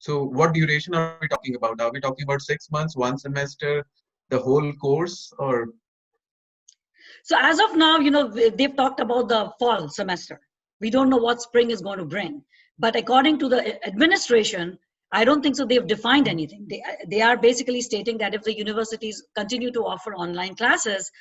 So what duration are we talking about? Are we talking about 6 months, one semester, the whole course, or? So as of now, they've talked about the fall semester. We don't know what spring is going to bring. But according to the administration, I don't think so they've defined anything. They are basically stating that if the universities continue to offer online classes,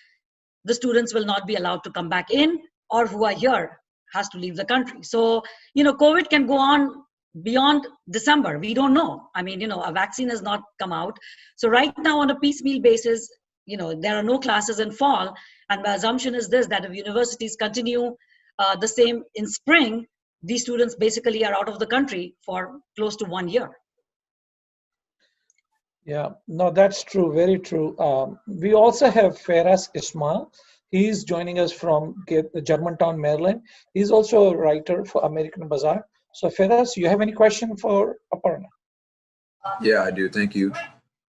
the students will not be allowed to come back in, or who are here has to leave the country. So, COVID can go on beyond December. We don't know. I mean, a vaccine has not come out. So right now on a piecemeal basis, there are no classes in fall. And my assumption is this, that if universities continue the same in spring, these students basically are out of the country for close to 1 year. Yeah, no, that's true, very true. We also have Feras Ismail. He's joining us from Germantown, Maryland. He's also a writer for American Bazaar. So Feras, you have any question for Aparna? Yeah, I do. Thank you.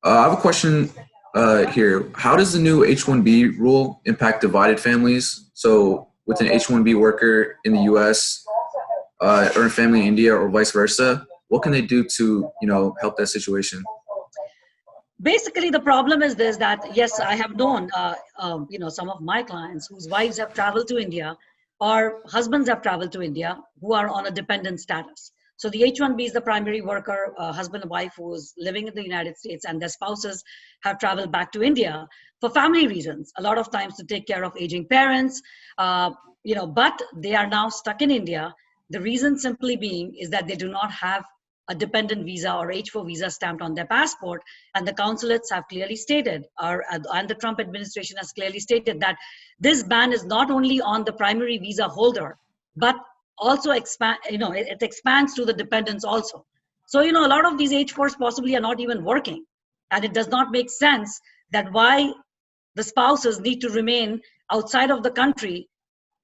I have a question here. How does the new H-1B rule impact divided families? So with an H-1B worker in the U.S. Or a family in India or vice versa, what can they do to, help that situation? Basically, the problem is this, that yes, I have known, some of my clients whose wives have traveled to India or husbands have traveled to India who are on a dependent status. So the H-1B is the primary worker, husband and wife who is living in the United States, and their spouses have traveled back to India for family reasons, a lot of times to take care of aging parents, but they are now stuck in India. The reason simply being is that they do not have a dependent visa or H-4 visa stamped on their passport. And the consulates have clearly stated, and the Trump administration has clearly stated, that this ban is not only on the primary visa holder, but also it expands to the dependents also. So, a lot of these H-4s possibly are not even working. And it does not make sense that why the spouses need to remain outside of the country,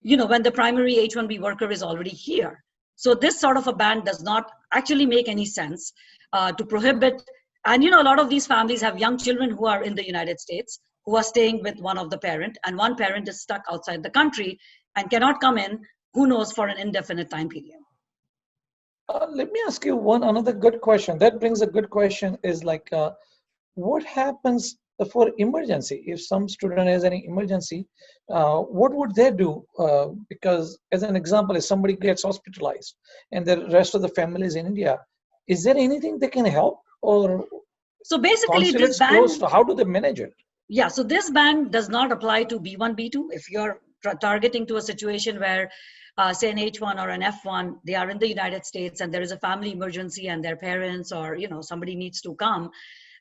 when the primary H-1B worker is already here. So this sort of a ban does not actually make any sense to prohibit. And, a lot of these families have young children who are in the United States, who are staying with one of the parent, and one parent is stuck outside the country and cannot come in, who knows, for an indefinite time period. Let me ask you another good question. That brings a good question is like, what happens for emergency? If some student has any emergency, what would they do? Because as an example, if somebody gets hospitalized and the rest of the family is in India, is there anything they can help? Or so basically this ban, closed, how do they manage it? Yeah, so this ban does not apply to B1, B2. If you're targeting to a situation where say an H1 or an F1, they are in the United States and there is a family emergency and their parents or somebody needs to come,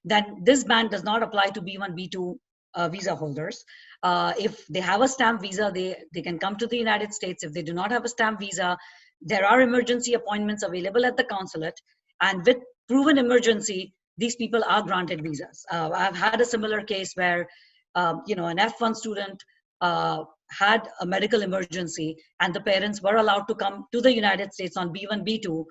then this ban does not apply to B1, B2 visa holders. If they have a stamp visa, they can come to the United States. If they do not have a stamp visa, there are emergency appointments available at the consulate. And with proven emergency, these people are granted visas. I've had a similar case where, an F1 student had a medical emergency and the parents were allowed to come to the United States on B1, B2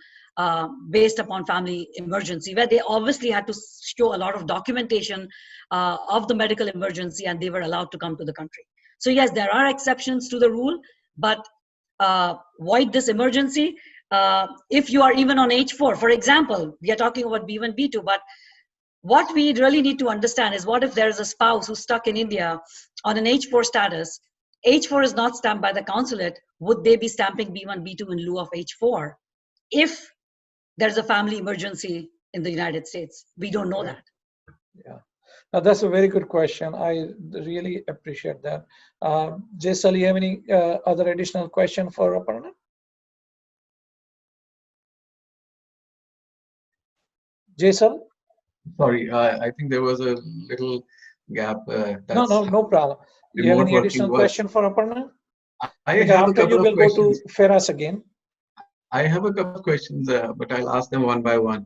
based upon family emergency, where they obviously had to show a lot of documentation of the medical emergency and they were allowed to come to the country. So yes, there are exceptions to the rule, but void this emergency. If you are even on H4, for example, we are talking about B1, B2, but what we really need to understand is, what if there is a spouse who's stuck in India on an H4 status? H4 is not stamped by the consulate. Would they be stamping B1, B2 in lieu of H4 if there's a family emergency in the United States? We don't know that. Yeah, now, that's a very good question. I really appreciate that. Jaisal, you have any other additional question for Aparna? Jaisal? Sorry, I think there was a little gap. No problem. Do you have any additional question for Aparna? I have a couple of questions. We'll go to Feras again. I have a couple of questions, but I'll ask them one by one.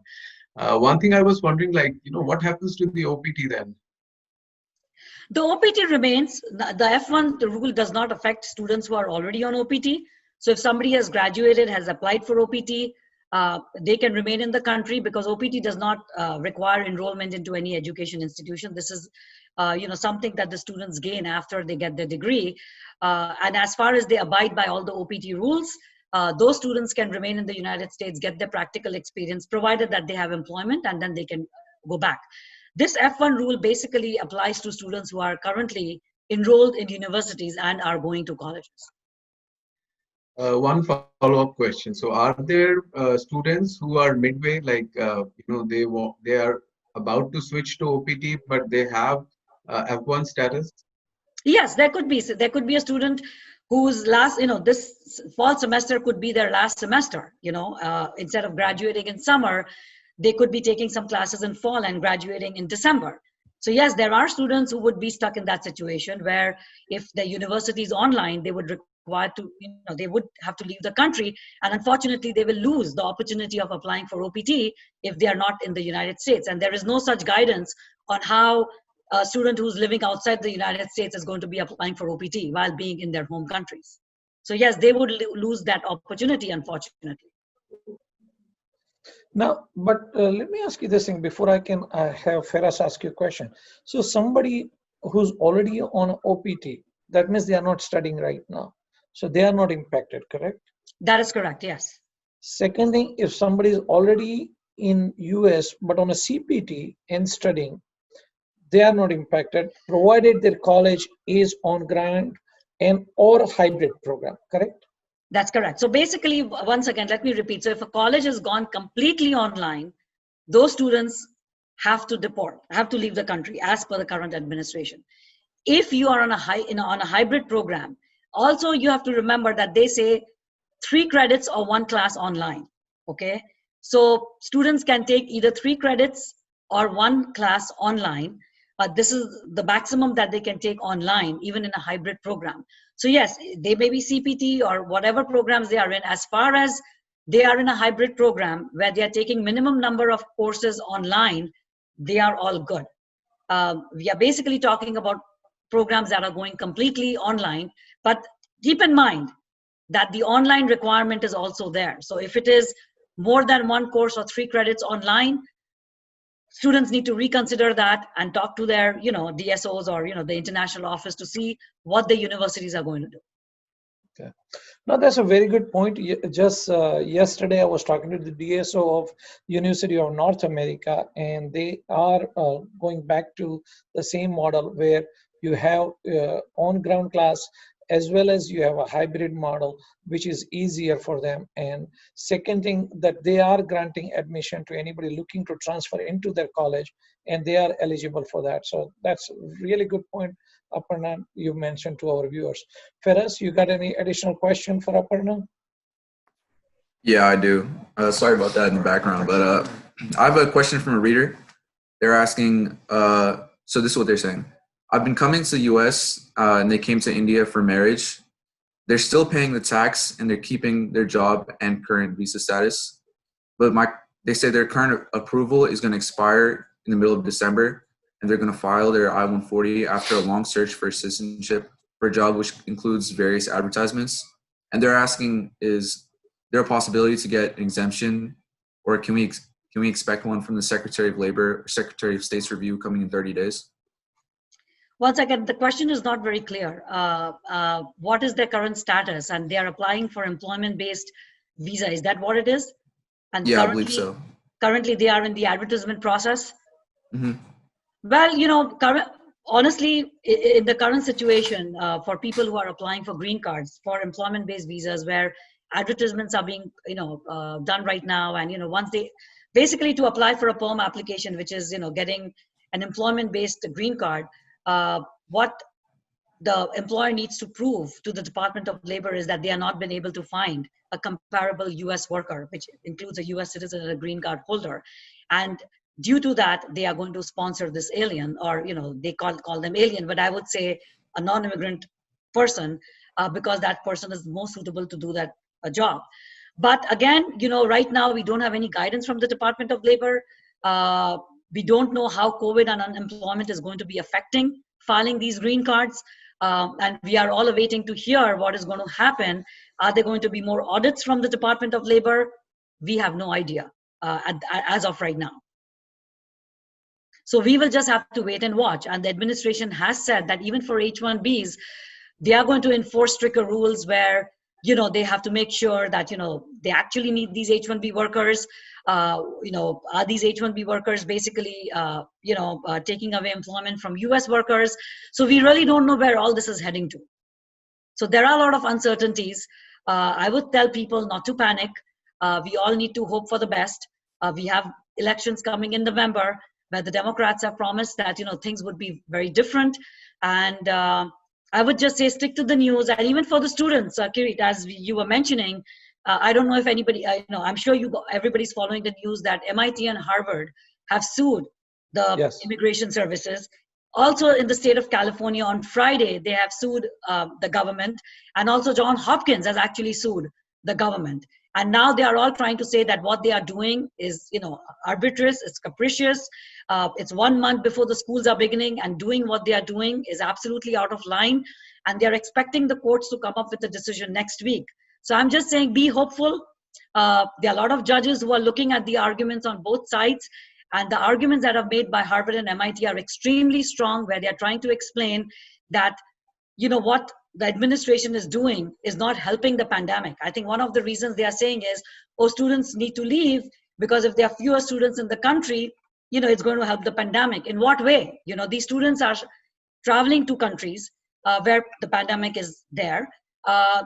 One thing I was wondering, what happens to the OPT then? The OPT remains. The F1 rule does not affect students who are already on OPT. So if somebody has graduated, has applied for OPT, they can remain in the country, because OPT does not require enrollment into any education institution. This is something that the students gain after they get their degree. And as far as they abide by all the OPT rules, those students can remain in the United States, get their practical experience, provided that they have employment, and then they can go back. This F-1 rule basically applies to students who are currently enrolled in universities and are going to colleges. One follow-up question. So, are there students who are midway, like they are about to switch to OPT, but they have F1 status? Yes, there could be. There could be a student whose last, this fall semester could be their last semester. Instead of graduating in summer, they could be taking some classes in fall and graduating in December. So yes, there are students who would be stuck in that situation where if the university is online, they would require to, they would have to leave the country. And unfortunately, they will lose the opportunity of applying for OPT if they are not in the United States. And there is no such guidance on how a student who's living outside the United States is going to be applying for OPT while being in their home countries. So yes, they would lose that opportunity, unfortunately. Now, but let me ask you this thing before I can have Feras ask you a question. So somebody who's already on OPT, that means they are not studying right now. So they are not impacted, correct? That is correct, yes. Second thing, if somebody is already in US but on a CPT and studying, they are not impacted, provided their college is on grant and or hybrid program, correct? That's correct. So basically, once again, let me repeat. So if a college has gone completely online, those students have to deport, have to leave the country as per the current administration. If you are on a hybrid program, also you have to remember that they say 3 credits or 1 class online. Okay. So students can take either 3 credits or 1 class online. This is the maximum that they can take online, even in a hybrid program. So yes, they may be CPT or whatever programs they are in, as far as they are in a hybrid program where they are taking minimum number of courses online, they are all good. We are basically talking about programs that are going completely online, but keep in mind that the online requirement is also there. So if it is more than 1 course or 3 credits online, students need to reconsider that and talk to their, DSOs or, the international office to see what the universities are going to do. Okay. Now that's a very good point. Just yesterday I was talking to the DSO of University of North America, and they are going back to the same model where you have on-ground class as well as you have a hybrid model, which is easier for them. And second thing, that they are granting admission to anybody looking to transfer into their college, and they are eligible for that. So that's a really good point, Aparna, you mentioned to our viewers. Feras, you got any additional question for Aparna? Yeah, I do. Sorry about that in the background, but I have a question from a reader. They're asking, so this is what they're saying. I've been coming to the US and they came to India for marriage. They're still paying the tax and they're keeping their job and current visa status. But they say their current approval is going to expire in the middle of December, and they're going to file their I-140 after a long search for citizenship for a job which includes various advertisements. And they're asking, is there a possibility to get an exemption, or can we expect one from the Secretary of Labor or Secretary of State's review coming in 30 days? Once again, the question is not very clear. What is their current status? And they are applying for employment-based visa. Is that what it is? And yeah, I believe so. Currently, they are in the advertisement process. Mm-hmm. Well, honestly, in the current situation, for people who are applying for green cards, for employment-based visas, where advertisements are being, done right now, and once they basically to apply for a PERM application, which is getting an employment-based green card. What the employer needs to prove to the Department of Labor is that they are not been able to find a comparable US worker, which includes a US citizen and a green card holder. And due to that, they are going to sponsor this alien, or, they call them alien, but I would say a non-immigrant person, because that person is most suitable to do that job. But again, right now we don't have any guidance from the Department of Labor. We don't know how COVID and unemployment is going to be affecting filing these green cards. And we are all awaiting to hear what is going to happen. Are there going to be more audits from the Department of Labor? We have no idea as of right now. So we will just have to wait and watch. And the administration has said that even for H-1Bs, they are going to enforce stricter rules where they have to make sure that, they actually need these H-1B workers. Are these H-1B workers basically, taking away employment from US workers? So we really don't know where all this is heading to. So there are a lot of uncertainties. I would tell people not to panic. We all need to hope for the best. We have elections coming in November where the Democrats have promised that, things would be very different. And I would just say stick to the news. And even for the students, Kirit, as you were mentioning, I don't know if anybody, I'm sure everybody's following the news that MIT and Harvard have sued the Yes. immigration services. Also in the state of California on Friday, they have sued the government, and also Johns Hopkins has actually sued the government. And now they are all trying to say that what they are doing is, arbitrary, it's capricious. It's 1 month before the schools are beginning, and doing what they are doing is absolutely out of line. And they're expecting the courts to come up with a decision next week. So I'm just saying, be hopeful. There are a lot of judges who are looking at the arguments on both sides. And the arguments that are made by Harvard and MIT are extremely strong, where they're trying to explain that, what the administration is doing is not helping the pandemic. I think one of the reasons they are saying is, students need to leave because if there are fewer students in the country, it's going to help the pandemic. In what way? These students are traveling to countries where the pandemic is there. And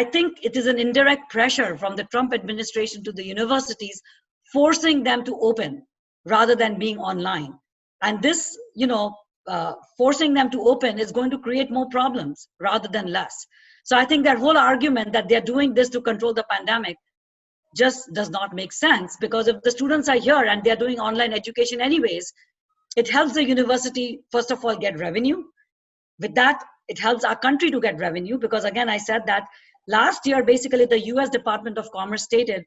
I think it is an indirect pressure from the Trump administration to the universities, forcing them to open rather than being online. And this, forcing them to open is going to create more problems rather than less. So I think that whole argument that they're doing this to control the pandemic just does not make sense, because if the students are here and they're doing online education anyways, it helps the university, first of all, get revenue. With that, it helps our country to get revenue, because again, I said that last year, basically the US Department of Commerce stated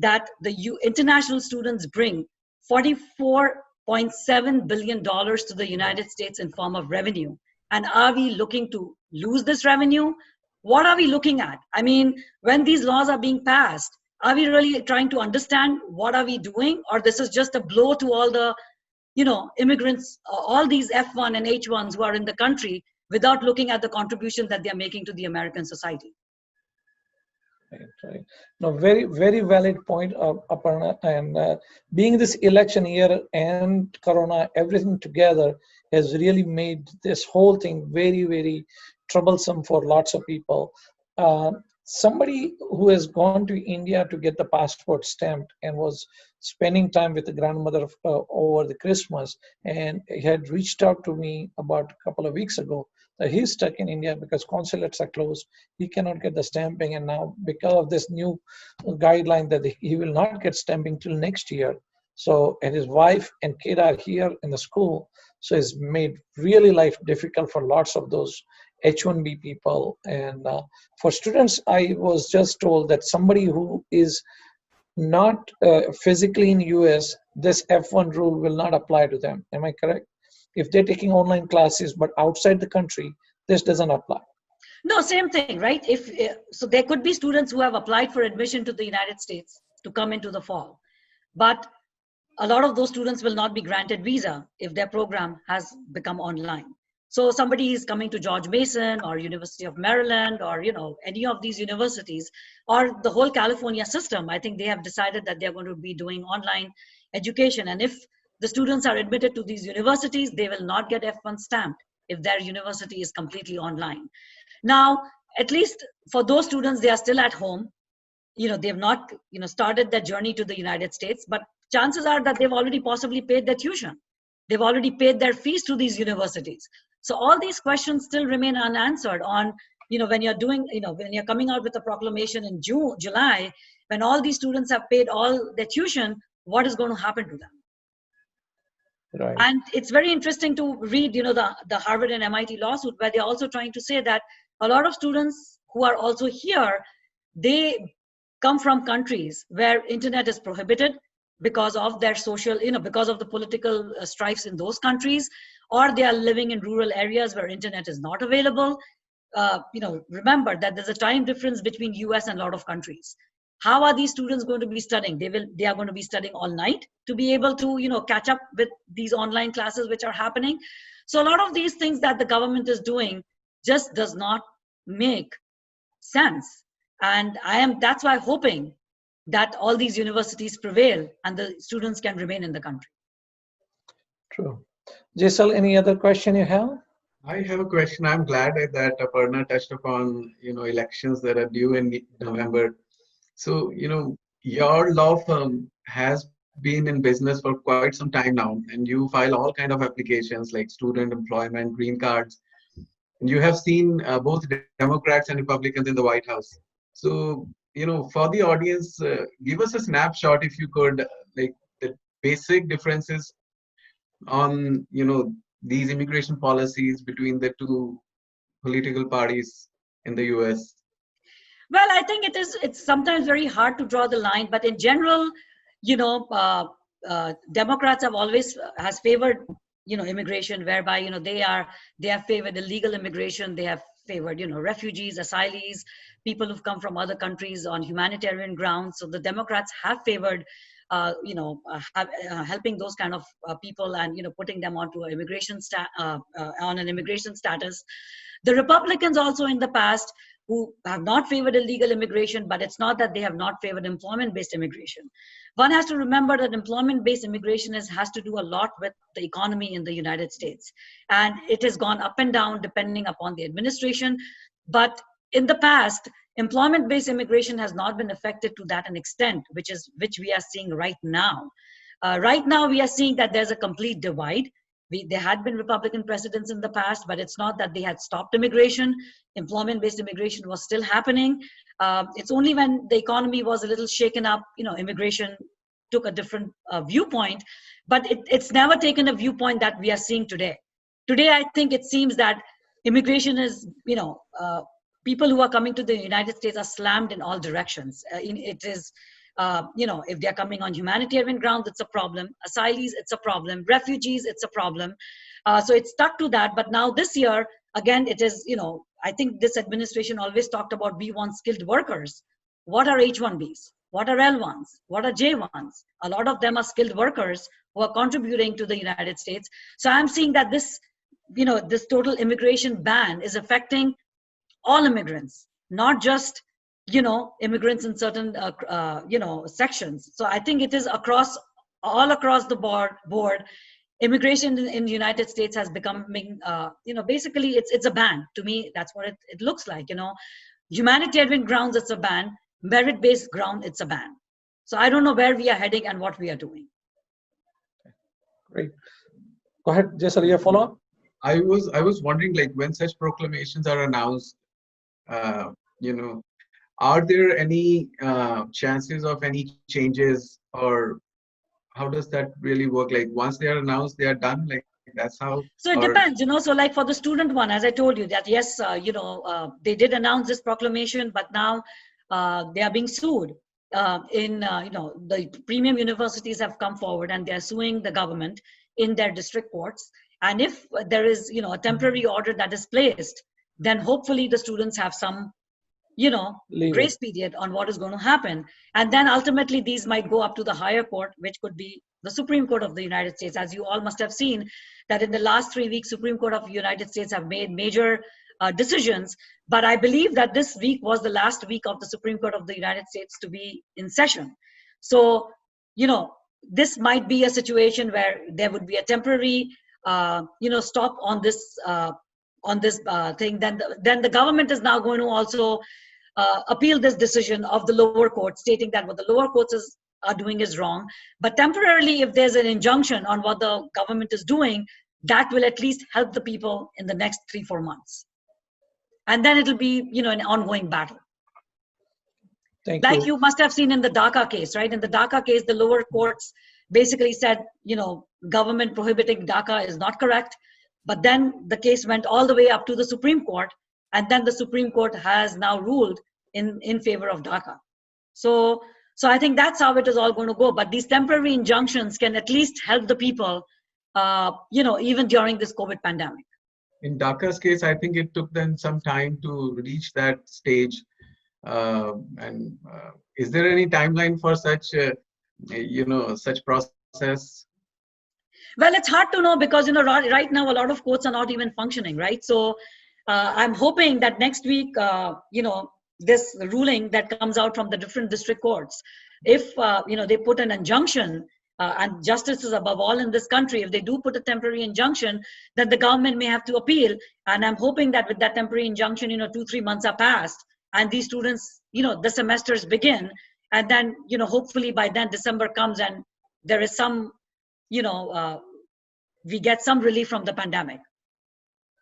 that the international students bring $44.7 billion to the United States in form of revenue. And are we looking to lose this revenue? What are we looking at? I mean, when these laws are being passed, are we really trying to understand what are we doing? Or this is just a blow to all the, immigrants, all these F-1 and H-1s who are in the country, without looking at the contribution that they're making to the American society? Right. No, very, very valid point, Aparna. And being this election year and Corona, everything together has really made this whole thing very, very troublesome for lots of people. Somebody who has gone to India to get the passport stamped and was spending time with the grandmother over the Christmas, and had reached out to me about a couple of weeks ago. He's stuck in India because consulates are closed. He cannot get the stamping, and now because of this new guideline that he will not get stamping till next year. So, and his wife and kid are here in the school, so it's made really life difficult for lots of those H-1B people. And for students, I was just told that somebody who is not physically in US, this F-1 rule will not apply to them. Am I correct? If they're taking online classes but outside the country, this doesn't apply. No, same thing, right? So there could be students who have applied for admission to the United States to come into the fall, but a lot of those students will not be granted visa if their program has become online. So somebody is coming to George Mason or University of Maryland or any of these universities, or the whole California system. I think they have decided that they're going to be doing online education, and if the students are admitted to these universities, they will not get F-1 stamped if their university is completely online. Now, at least for those students, they are still at home. They have not, started their journey to the United States, but chances are that they've already possibly paid their tuition. They've already paid their fees to these universities. So all these questions still remain unanswered on, when you're doing, when you're coming out with a proclamation in July, when all these students have paid all their tuition, what is going to happen to them? Right. And it's very interesting to read, the Harvard and MIT lawsuit, where they're also trying to say that a lot of students who are also here, they come from countries where internet is prohibited because of their social, because of the political strifes in those countries, or they are living in rural areas where internet is not available. Remember that there's a time difference between US and a lot of countries. How are these students going to be studying? They are going to be studying all night to be able to, catch up with these online classes which are happening. So a lot of these things that the government is doing just does not make sense. And that's why hoping that all these universities prevail and the students can remain in the country. True. Jaisal, any other question you have? I have a question. I'm glad that Aparna touched upon, elections that are due in November. So, your law firm has been in business for quite some time now, and you file all kind of applications like student employment, green cards, and you have seen both Democrats and Republicans in the White House. So, for the audience, give us a snapshot, if you could, like the basic differences on, these immigration policies between the two political parties in the US. Well, I think it's sometimes very hard to draw the line, but in general, Democrats have always has favored, immigration, whereby, they have favored illegal immigration. They have favored, refugees, asylees, people who've come from other countries on humanitarian grounds. So the Democrats have favored, helping those kind of people and, putting them onto an on an immigration status. The Republicans also in the past, who have not favored illegal immigration, but it's not that they have not favored employment-based immigration. One has to remember that employment-based immigration has to do a lot with the economy in the United States. And it has gone up and down depending upon the administration. But in the past, employment-based immigration has not been affected to that an extent, which we are seeing right now. Right now, we are seeing that there's a complete divide. There had been Republican presidents in the past, but it's not that they had stopped immigration. Employment-based immigration was still happening. It's only when the economy was a little shaken up, immigration took a different viewpoint, but it's never taken a viewpoint that we are seeing today. Today, I think it seems that immigration is, people who are coming to the United States are slammed in all directions. It is, if they're coming on humanitarian grounds, it's a problem. Asylees, it's a problem. Refugees, it's a problem. So it's stuck to that. But now this year, again, it is, I think this administration always talked about we want skilled workers. What are H-1Bs? What are L-1s? What are J-1s? A lot of them are skilled workers who are contributing to the United States. So I'm seeing that this, this total immigration ban is affecting all immigrants, not just immigrants in certain sections. So I think it is all across the board. Immigration in the United States has becoming basically it's a ban. To me, that's what it looks like. Humanitarian grounds, it's a ban. Merit-based ground, it's a ban. So I don't know where we are heading and what we are doing. Great. Go ahead, Jaisal, your follow-up. I was wondering, like, when such proclamations are announced, are there any chances of any changes, or how does that really work? Like, once they are announced, they are done. Like, that's how. So it depends, So like for the student one, as I told you that yes, they did announce this proclamation, but now they are being sued. The premium universities have come forward and they are suing the government in their district courts. And if there is, a temporary order that is placed, then hopefully the students have some, grace period on what is going to happen. And then ultimately these might go up to the higher court, which could be the Supreme Court of the United States. As you all must have seen that in the last 3 weeks, Supreme Court of the United States have made major decisions. But I believe that this week was the last week of the Supreme Court of the United States to be in session. So, this might be a situation where there would be a temporary, stop on this thing. Then the government is now going to also appeal this decision of the lower court, stating that what the lower courts are doing is wrong. But temporarily, if there's an injunction on what the government is doing, that will at least help the people in the next 3-4 months. And then it'll be, an ongoing battle. Like you must have seen in the DACA case, right? In the DACA case, the lower courts basically said, government prohibiting DACA is not correct. But then the case went all the way up to the Supreme Court. And then the Supreme Court has now ruled in favor of DACA. So I think that's how it is all going to go. But these temporary injunctions can at least help the people, even during this COVID pandemic. In DACA's case, I think it took them some time to reach that stage. Is there any timeline for such, such process? Well, it's hard to know because, right now a lot of courts are not even functioning, right? So I'm hoping that next week, this ruling that comes out from the different district courts, if they put an injunction, and justice is above all in this country, if they do put a temporary injunction, then the government may have to appeal. And I'm hoping that with that temporary injunction, 2-3 months are passed, and these students, the semesters begin, and then hopefully by then December comes and there is some, we get some relief from the pandemic.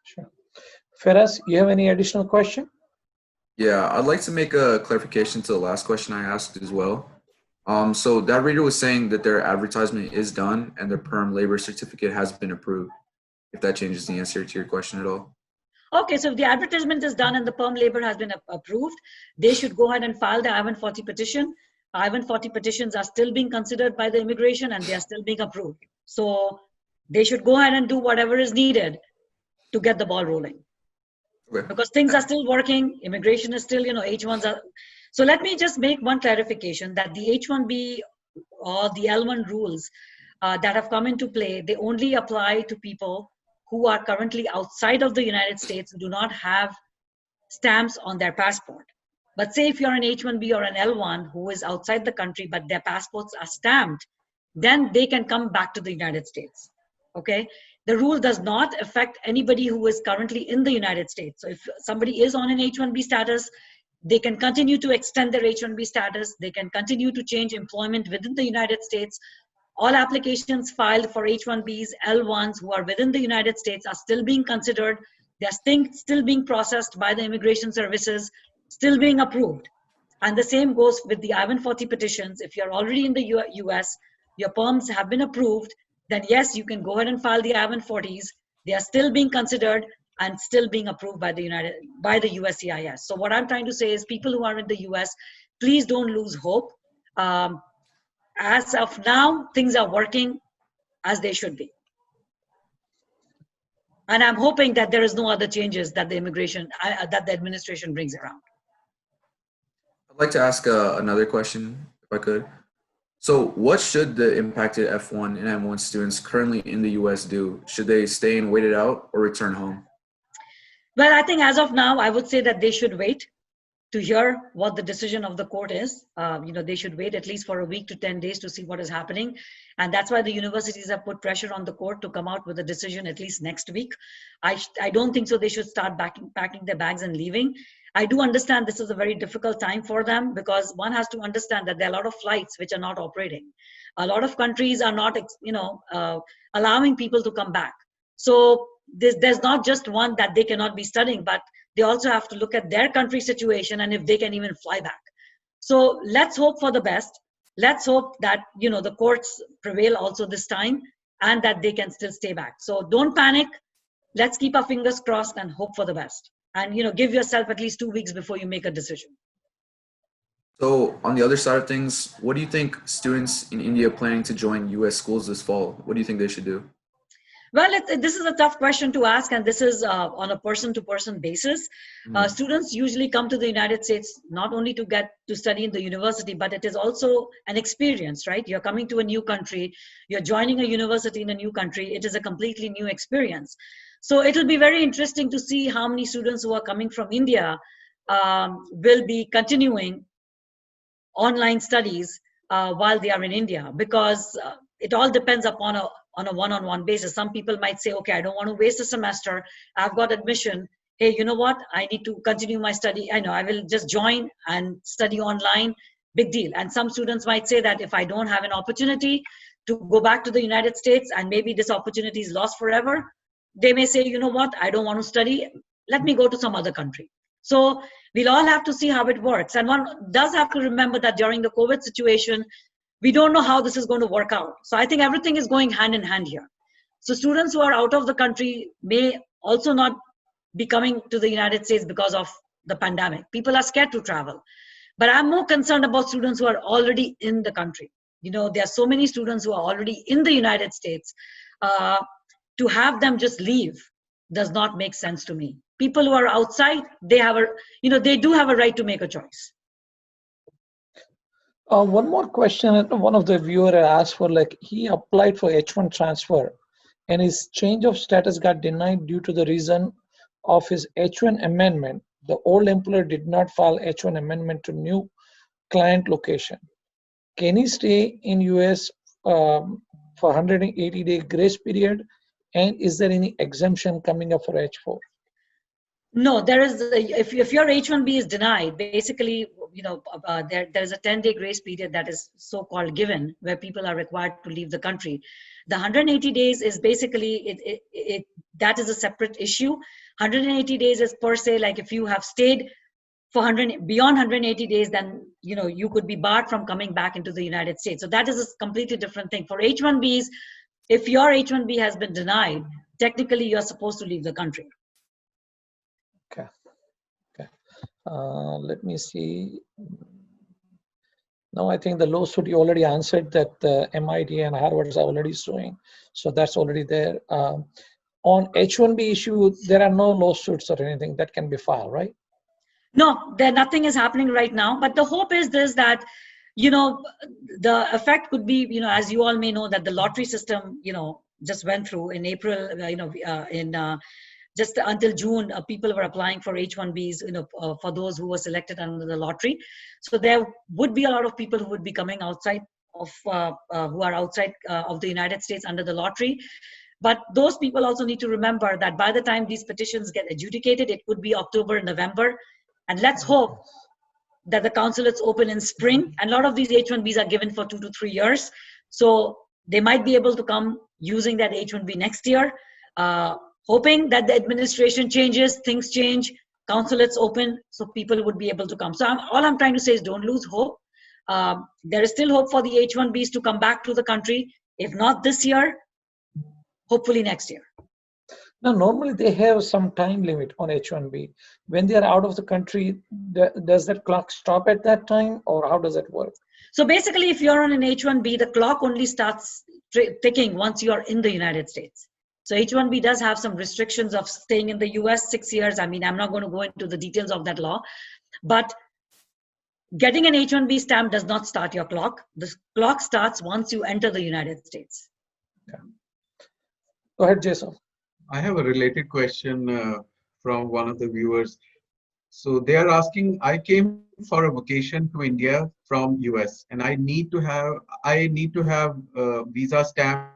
Sure. Feras, you have any additional question? Yeah, I'd like to make a clarification to the last question I asked as well. So that reader was saying that their advertisement is done and their perm labor certificate has been approved, if that changes the answer to your question at all. Okay, so if the advertisement is done and the perm labor has been approved, they should go ahead and file the I-140 petition. I-140 petitions are still being considered by the immigration and they are still being approved. So they should go ahead and do whatever is needed to get the ball rolling. Okay. Because things are still working, immigration is still, H1s are. So let me just make one clarification that the H-1B or the L-1 rules that have come into play, they only apply to people who are currently outside of the United States, who do not have stamps on their passport. But say if you're an H-1B or an L-1 who is outside the country, but their passports are stamped, then they can come back to the United States, okay? The rule does not affect anybody who is currently in the United States. So if somebody is on an H-1B status, they can continue to extend their H-1B status. They can continue to change employment within the United States. All applications filed for H-1Bs, L-1s who are within the United States are still being considered. They're still being processed by the immigration services, still being approved. And the same goes with the I-140 petitions. If you're already in the US, your perms have been approved, then yes, you can go ahead and file the I-140s. They are still being considered and still being approved by the USCIS. So what I'm trying to say is people who are in the US, please don't lose hope. As of now, things are working as they should be. And I'm hoping that there is no other changes that the administration brings around. I'd like to ask another question, if I could. So what should the impacted F1 and M1 students currently in the US do? Should they stay and wait it out or return home? Well, I think as of now, I would say that they should wait to hear what the decision of the court is. They should wait at least for a week to 10 days to see what is happening. And that's why the universities have put pressure on the court to come out with a decision at least next week. I don't think so they should start packing their bags and leaving. I do understand this is a very difficult time for them because one has to understand that there are a lot of flights which are not operating. A lot of countries are not, allowing people to come back. So there's not just one that they cannot be studying, but they also have to look at their country situation and if they can even fly back. So let's hope for the best. Let's hope that, the courts prevail also this time and that they can still stay back. So don't panic. Let's keep our fingers crossed and hope for the best. And, give yourself at least 2 weeks before you make a decision. So on the other side of things, what do you think students in India planning to join US schools this fall, what do you think they should do? Well, this is a tough question to ask, and this is on a person-to-person basis. Students usually come to the United States not only to study in the university, but it is also an experience, right? You're coming to a new country, you're joining a university in a new country. It is a completely new experience. So it will be very interesting to see how many students who are coming from India will be continuing online studies while they are in India, because it all depends upon on a one-on-one basis. Some people might say, okay, I don't want to waste a semester. I've got admission. Hey, you know what? I need to continue my study. I will just join and study online. Big deal. And some students might say that if I don't have an opportunity to go back to the United States and maybe this opportunity is lost forever, they may say, you know what? I don't want to study. Let me go to some other country. So we'll all have to see how it works. And one does have to remember that during the COVID situation, we don't know how this is going to work out. So I think everything is going hand in hand here. So students who are out of the country may also not be coming to the United States because of the pandemic. People are scared to travel. But I'm more concerned about students who are already in the country. There are so many students who are already in the United States. To have them just leave does not make sense to me. People who are outside, they do have a right to make a choice. One more question. One of the viewer asked for, he applied for H-1 transfer and his change of status got denied due to the reason of his H-1 amendment, the old employer did not file H-1 amendment to new client location, can he stay in US for 180-day grace period? And is there any exemption coming up for H-4? No, there is. If your H-1B is denied, basically, there's a 10-day grace period that is so-called given, where people are required to leave the country. The 180 days is basically that is a separate issue. 180 days is per se like if you have stayed for beyond 180 days, then you could be barred from coming back into the United States. So that is a completely different thing. For H-1Bs, if your H-1B has been denied, technically you're supposed to leave the country. Okay. Let me see. No, I think the lawsuit you already answered that the MIT and Harvard are already suing, so that's already there. On H-1B issue, there are no lawsuits or anything that can be filed, right? No, nothing is happening right now. But the hope is this, that the effect could be, as you all may know, that the lottery system, just went through in April. Just until June, people were applying for H-1Bs, for those who were selected under the lottery. So there would be a lot of people who would be coming outside of, who are outside of the United States under the lottery. But those people also need to remember that by the time these petitions get adjudicated, it could be October, November. And let's hope that the consulates open in spring. And a lot of these H-1Bs are given for 2 to 3 years. So they might be able to come using that H-1B next year. Hoping that the administration changes, things change, consulates open, so people would be able to come. So all I'm trying to say is don't lose hope. There is still hope for the H-1Bs to come back to the country. If not this year, hopefully next year. Now, normally they have some time limit on H-1B. When they are out of the country, does that clock stop at that time, or how does it work? So basically, if you're on an H-1B, the clock only starts ticking once you are in the United States. So H-1B does have some restrictions of staying in the US 6 years. I mean, I'm not going to go into the details of that law, but getting an H-1B stamp does not start your clock. The clock starts once you enter the United States. Okay. Go ahead, Jason. I have a related question from one of the viewers. So they are asking, I came for a vacation to India from US, and I need to have visa stamp.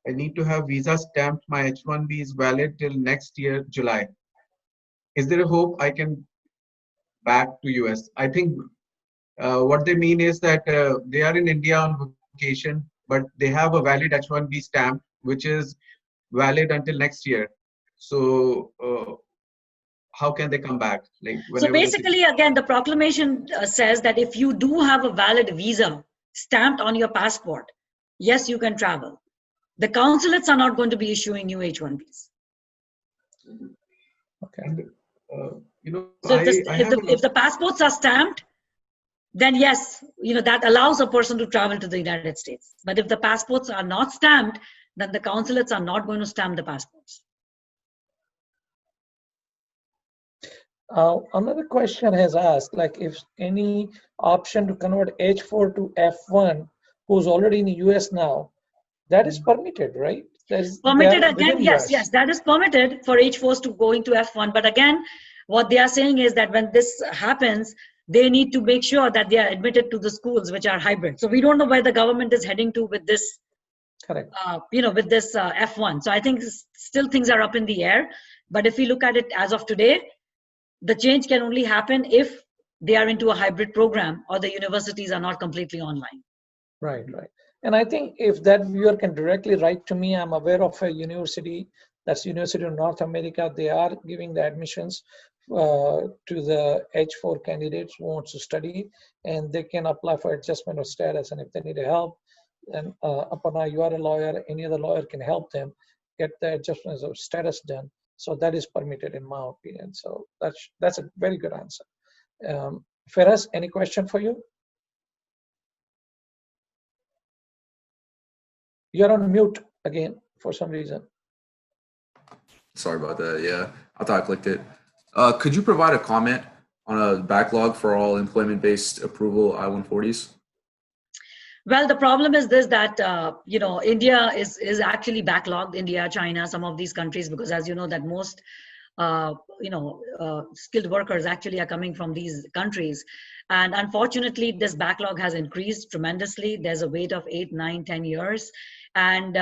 I need to have visa stamped. My H-1B is valid till next year, July. Is there a hope I can back to US? I think what they mean is that they are in India on vacation, but they have a valid H-1B stamp, which is valid until next year. So how can they come back? So basically, again, the proclamation says that if you do have a valid visa stamped on your passport, yes, you can travel. The consulates are not going to be issuing new H-1Bs. Okay. And, so if the passports are stamped, then yes, that allows a person to travel to the United States. But if the passports are not stamped, then the consulates are not going to stamp the passports. Another question has asked, like, if any option to convert H-4 to F-1, who's already in the US now, that is permitted, right? Permitted again, yes, that is permitted for H-4s to go into F-1. But again, what they are saying is that when this happens, they need to make sure that they are admitted to the schools which are hybrid. So we don't know where the government is heading to with this. Correct. With this F-1. So I think still things are up in the air. But if we look at it as of today, the change can only happen if they are into a hybrid program or the universities are not completely online. Right. And I think if that viewer can directly write to me, I'm aware of a university, that's University of North America. They are giving the admissions to the H-4 candidates who want to study, and they can apply for adjustment of status. And if they need help, and Aparna, you are a lawyer, any other lawyer can help them get the adjustments of status done. So that is permitted in my opinion. So that's a very good answer. Feras, any question for you? You're on mute again for some reason. Sorry about that. Yeah, I thought I clicked it. Could you provide a comment on a backlog for all employment-based approval I-140s? Well, the problem is this, that, India is actually backlogged, India, China, some of these countries, because as you know that most skilled workers actually are coming from these countries. And unfortunately, this backlog has increased tremendously. There's a wait of 8, 9, 10 years. And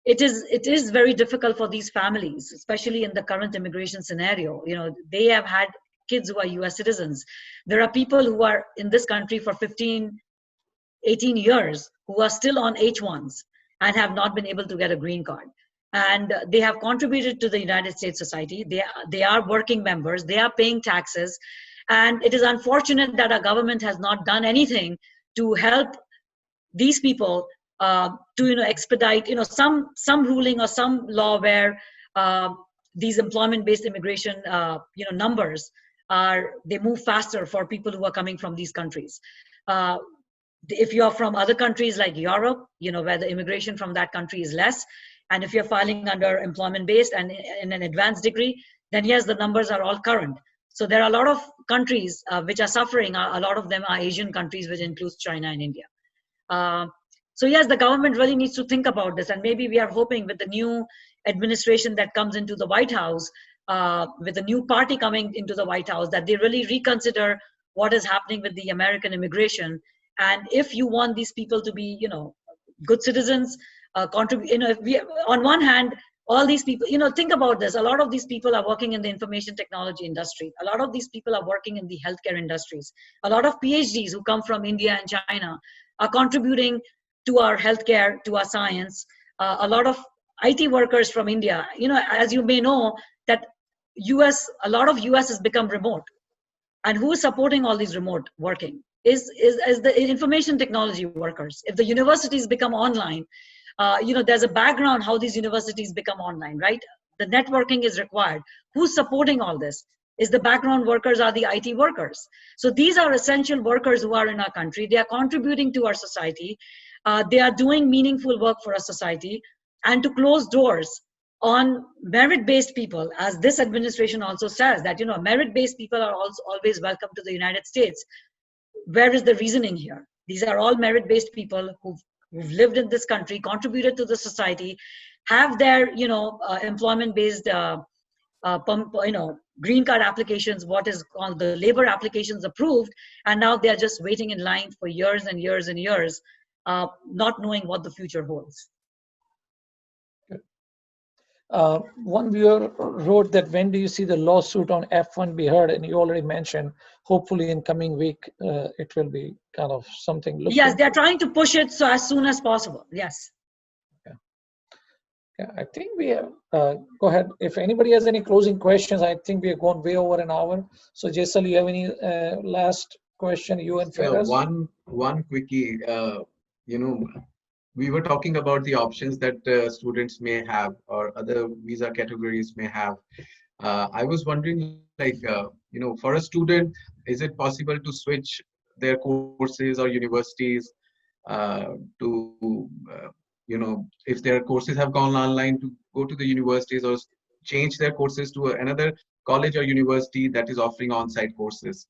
it is very difficult for these families, especially in the current immigration scenario. They have had kids who are US citizens. There are people who are in this country for 15, 18 years who are still on H-1s and have not been able to get a green card. And they have contributed to the United States society. They are working members. They are paying taxes. And it is unfortunate that our government has not done anything to help these people to expedite some ruling or some law where these employment-based immigration numbers they move faster for people who are coming from these countries. If you are from other countries like Europe, where the immigration from that country is less, and if you're filing under employment-based and in an advanced degree, then yes, the numbers are all current. So there are a lot of countries which are suffering. A lot of them are Asian countries, which includes China and India. So yes, the government really needs to think about this, and maybe we are hoping with the new administration that comes into the White House, with a new party coming into the White House, that they really reconsider what is happening with the American immigration. And if you want these people to be, good citizens, contribute, on one hand, all these people, think about this. A lot of these people are working in the information technology industry. A lot of these people are working in the healthcare industries. A lot of PhDs who come from India and China are contributing to our healthcare, to our science. A lot of IT workers from India, as you may know, that a lot of US has become remote. And who is supporting all these remote working is the information technology workers. If the universities become online, there's a background how these universities become online, right? The networking is required. Who's supporting all this? Is the background workers, are the IT workers. So these are essential workers who are in our country. They are contributing to our society. They are doing meaningful work for our society. And to close doors on merit-based people, as this administration also says, that merit-based people are also always welcome to the United States. Where is the reasoning here? These are all merit-based people who've lived in this country, contributed to the society, have their employment-based green card applications, what is called the labor applications, approved, and now they are just waiting in line for years and years and years, not knowing what the future holds. One viewer wrote that when do you see the lawsuit on F-1 be heard? And you already mentioned, hopefully in coming week, it will be kind of something. Yes, they're trying to push it so as soon as possible. Yes. Yeah, I think we have, go ahead. If anybody has any closing questions, I think we have gone way over an hour. So Jaisal, you have any last question, you and Feroz? One quickie, we were talking about the options that students may have or other visa categories may have. I was wondering, for a student, is it possible to switch their courses or universities if their courses have gone online, to go to the universities or change their courses to another college or university that is offering on-site courses?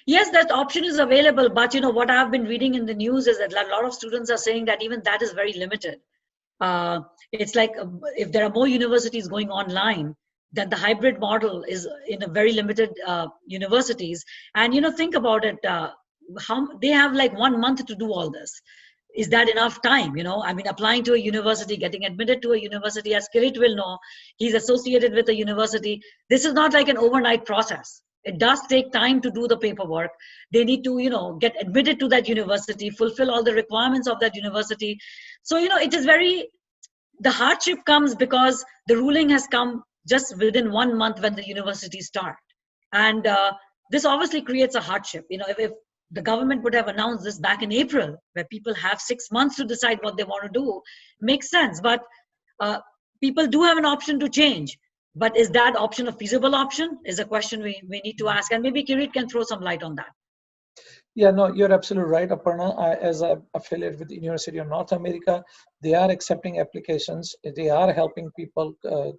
Yes, that option is available, but what I've been reading in the news is that a lot of students are saying that even that is very limited. It's like if there are more universities going online, then the hybrid model is in a very limited universities. And think about it, how they have like 1 month to do all this. Is that enough time? I mean, applying to a university, getting admitted to a university, as Kirit will know, he's associated with a university. This is not like an overnight process. It does take time to do the paperwork. They need to, get admitted to that university, fulfill all the requirements of that university. So, it is the hardship comes because the ruling has come just within 1 month when the universities start. And this obviously creates a hardship. If the government would have announced this back in April, where people have 6 months to decide what they want to do, makes sense. But people do have an option to change. But is that option a feasible option is a question we need to ask. And maybe Kirit can throw some light on that. Yeah, no, you're absolutely right, Aparna. As an affiliate with the University of North America, they are accepting applications. They are helping people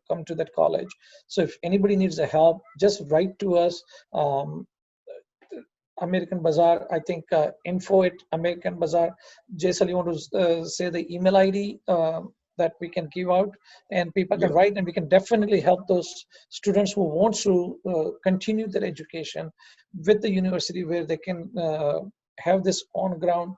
come to that college. So if anybody needs the help, just write to us. American Bazaar, I think info at American Bazaar. Jaisal, you want to say the email ID? that we can give out, and people can Yeah. write, and we can definitely help those students who want to continue their education with the university, where they can have this on ground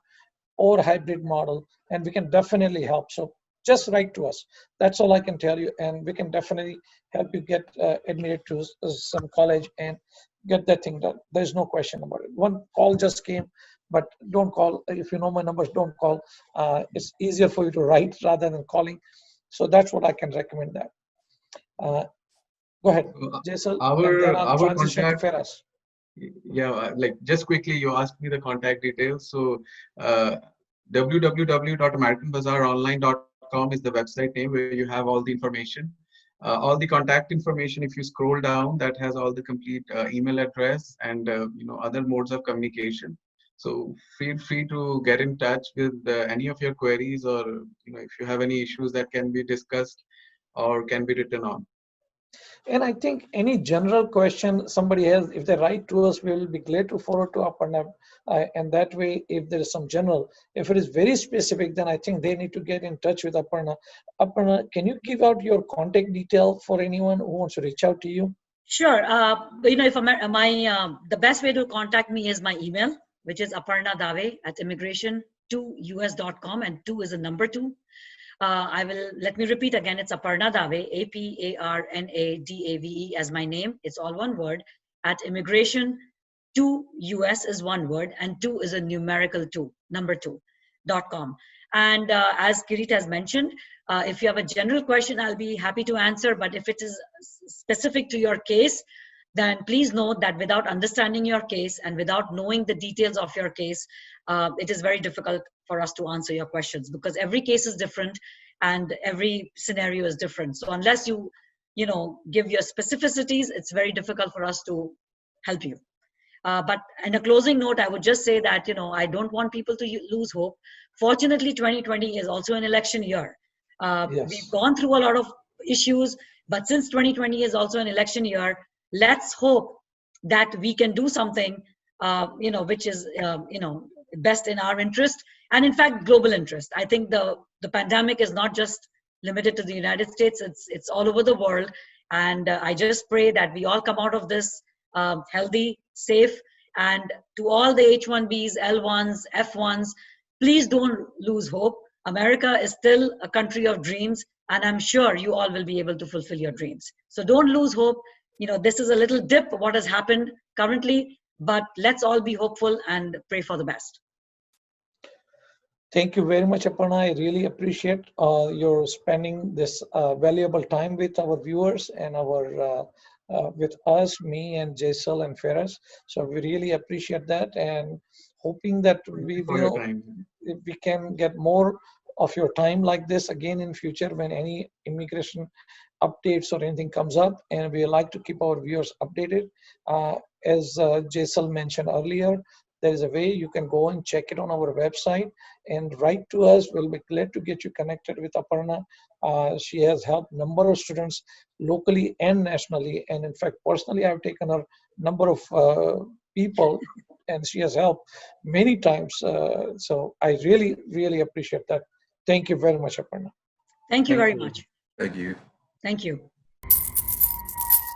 or hybrid model, and we can definitely help. So just write to us. That's all I can tell you, and we can definitely help you get admitted to some college and get that thing done. There's no question about it. One call just came, but don't call. If you know my numbers, don't call. It's easier for you to write rather than calling. So that's what I can recommend that. Go ahead, So, Jaisal, and then I'll our transition to contact. Feras. Yeah, like just quickly, you asked me the contact details. So www.americanbazaaronline.com is the website name where you have all the information. All the contact information, if you scroll down, that has all the complete email address and other modes of communication. So feel free to get in touch with any of your queries, or if you have any issues that can be discussed or can be written on. And I think any general question somebody has, if they write to us, we will be glad to forward to Aparna. And that way, if there is some general, if it is very specific, then I think they need to get in touch with Aparna. Aparna, can you give out your contact detail for anyone who wants to reach out to you? Sure. If the best way to contact me is my email, which is Aparna Dave at immigration2us.com, and 2 is a number 2. Let me repeat again. It's Aparna Dave, APARNADAVE as my name. It's all one word, at immigration2us is one word, and 2 is a numerical 2, number 2.com. And as Kirit has mentioned, if you have a general question, I'll be happy to answer. But if it is specific to your case, then please note that without understanding your case and without knowing the details of your case, it is very difficult for us to answer your questions, because every case is different and every scenario is different. So unless you give your specificities, it's very difficult for us to help you. But in a closing note, I would just say that, I don't want people to lose hope. Fortunately, 2020 is also an election year. Yes. We've gone through a lot of issues, but since 2020 is also an election year, let's hope that we can do something, which is, best in our interest, and in fact, global interest. I think the pandemic is not just limited to the United States, it's all over the world. And I just pray that we all come out of this healthy, safe. And to all the H-1Bs, L-1s, F-1s, please don't lose hope. America is still a country of dreams, and I'm sure you all will be able to fulfill your dreams. So don't lose hope. This is a little dip of what has happened currently, but let's all be hopeful and pray for the best. Thank you very much, Aparna. I really appreciate your spending this valuable time with our viewers and with us, me and Jaisal and Feras. So we really appreciate that, and hoping that we can get more of your time like this again in future when any immigration updates or anything comes up, and we like to keep our viewers updated. As Jaisal mentioned earlier, there is a way you can go and check it on our website and write to us. We'll be glad to get you connected with Aparna. She has helped number of students locally and nationally, and in fact, personally, I've taken her number of people, and she has helped many times. So I really, really appreciate that. Thank you very much, Aparna. Thank you very much. Thank you. Thank you.